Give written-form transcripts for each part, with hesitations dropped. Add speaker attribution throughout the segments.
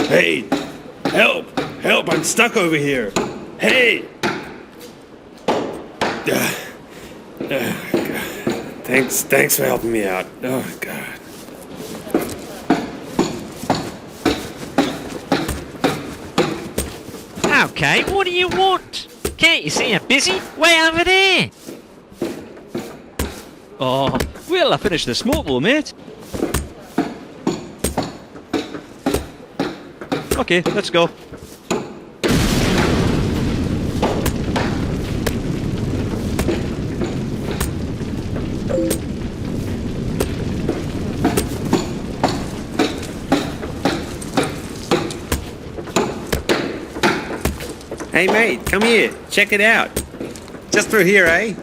Speaker 1: Hey! Help! Help! I'm stuck over here! Hey! Thanks for helping me out. Oh, God.
Speaker 2: Okay, what do you want? Can't you see I'm busy? Way over there!
Speaker 3: Oh, well, I finished the smoke though, mate. Okay, let's go.
Speaker 1: Hey, mate, come here. Check it out. Just through here, eh?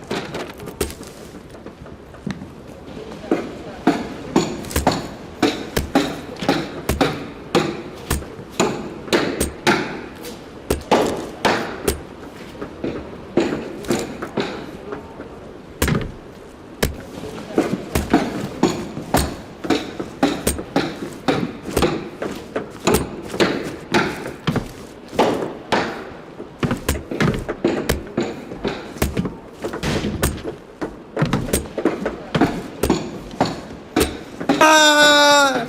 Speaker 1: Ah!